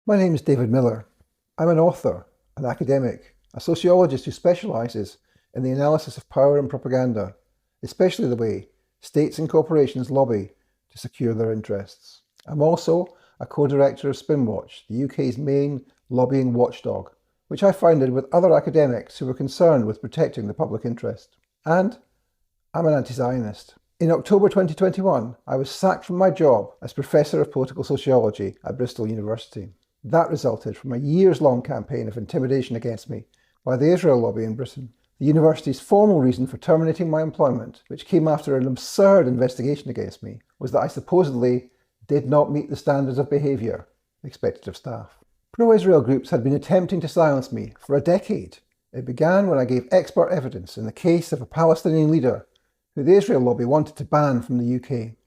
My name is David Miller. I'm an author, an academic, a sociologist who specialises in the analysis of power and propaganda, especially the way states and corporations lobby to secure their interests. I'm also a co-director of Spinwatch, the UK's main lobbying watchdog, which I founded with other academics who were concerned with protecting the public interest. And I'm an anti-Zionist. In October 2021, I was sacked from my job as Professor of Political Sociology at Bristol University. That resulted from a years-long campaign of intimidation against me by the Israel lobby in Britain. The university's formal reason for terminating my employment, which came after an absurd investigation against me, was that I supposedly did not meet the standards of behaviour expected of staff. Pro-Israel groups had been attempting to silence me for a decade. It began when I gave expert evidence in the case of a Palestinian leader who the Israel lobby wanted to ban from the UK.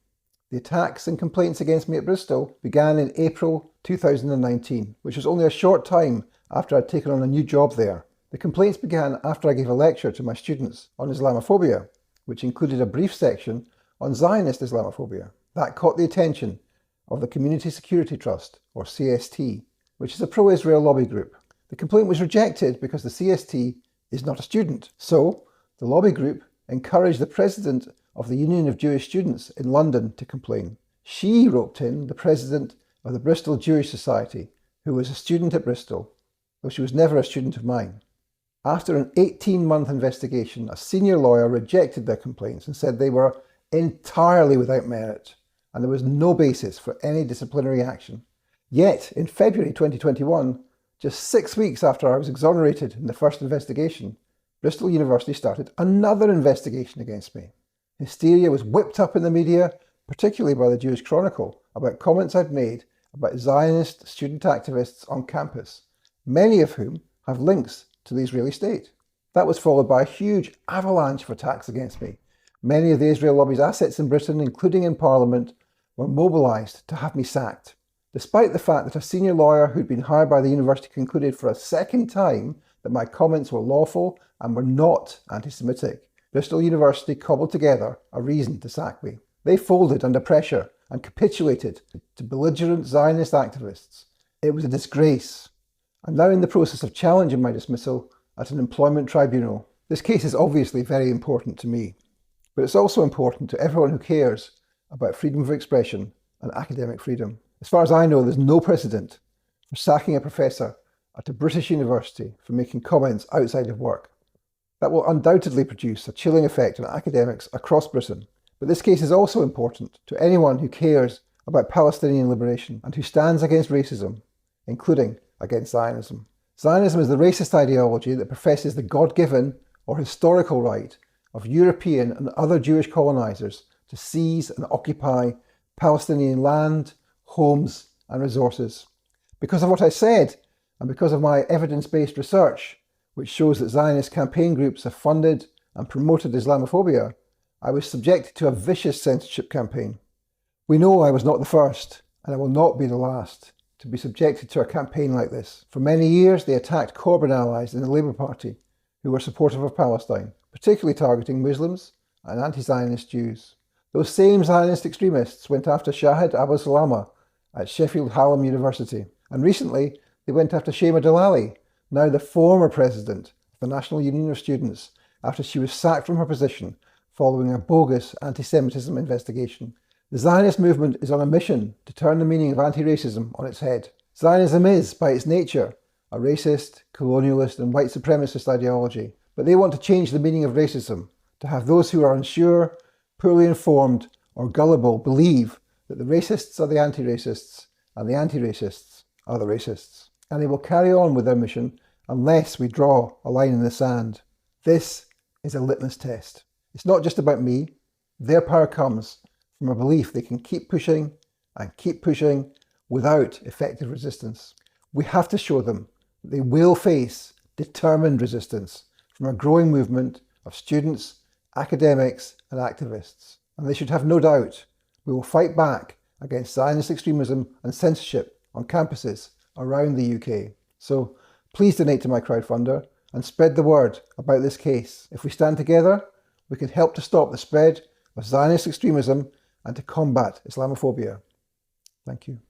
The attacks and complaints against me at Bristol began in April 2019, which was only a short time after I'd taken on a new job there. The complaints began after I gave a lecture to my students on Islamophobia, which included a brief section on Zionist Islamophobia. That caught the attention of the Community Security Trust, or CST, which is a pro-Israel lobby group. The complaint was rejected because the CST is not a student. So, the lobby group encouraged the president of the Union of Jewish Students in London to complain. She roped in the president of the Bristol Jewish Society, who was a student at Bristol, though she was never a student of mine. After an 18-month investigation, a senior lawyer rejected their complaints and said they were entirely without merit, and there was no basis for any disciplinary action. Yet, in February 2021, just 6 weeks after I was exonerated in the first investigation, Bristol University started another investigation against me. Hysteria was whipped up in the media, particularly by the Jewish Chronicle, about comments I'd made about Zionist student activists on campus, many of whom have links to the Israeli state. That was followed by a huge avalanche of attacks against me. Many of the Israel lobby's assets in Britain, including in Parliament, were mobilised to have me sacked. Despite the fact that a senior lawyer who'd been hired by the university concluded for a second time that my comments were lawful and were not anti-Semitic, Bristol University cobbled together a reason to sack me. They folded under pressure and capitulated to belligerent Zionist activists. It was a disgrace. I'm now in the process of challenging my dismissal at an employment tribunal. This case is obviously very important to me, but it's also important to everyone who cares about freedom of expression and academic freedom. As far as I know, there's no precedent for sacking a professor at a British university for making comments outside of work. That will undoubtedly produce a chilling effect on academics across Britain. But this case is also important to anyone who cares about Palestinian liberation and who stands against racism, including against Zionism. Zionism is the racist ideology that professes the God-given or historical right of European and other Jewish colonizers to seize and occupy Palestinian land, homes, and resources. Because of what I said, and because of my evidence-based research, which shows that Zionist campaign groups have funded and promoted Islamophobia, I was subjected to a vicious censorship campaign. We know I was not the first, and I will not be the last, to be subjected to a campaign like this. For many years, they attacked Corbyn allies in the Labour Party, who were supportive of Palestine, particularly targeting Muslims and anti-Zionist Jews. Those same Zionist extremists went after Shahid Abu Salama at Sheffield Hallam University, and recently they went after Shema Delali, now the former president of the National Union of Students, after she was sacked from her position following a bogus anti-Semitism investigation. The Zionist movement is on a mission to turn the meaning of anti-racism on its head. Zionism is, by its nature, a racist, colonialist and white supremacist ideology, but they want to change the meaning of racism, to have those who are unsure, poorly informed or gullible believe that the racists are the anti-racists and the anti-racists are the racists. And they will carry on with their mission unless we draw a line in the sand. This is a litmus test. It's not just about me. Their power comes from a belief they can keep pushing and keep pushing without effective resistance. We have to show them that they will face determined resistance from a growing movement of students, academics and activists. And they should have no doubt we will fight back against Zionist extremism and censorship on campuses around the UK. So please donate to my crowdfunder and spread the word about this case. If we stand together, we can help to stop the spread of Zionist extremism and to combat Islamophobia. Thank you.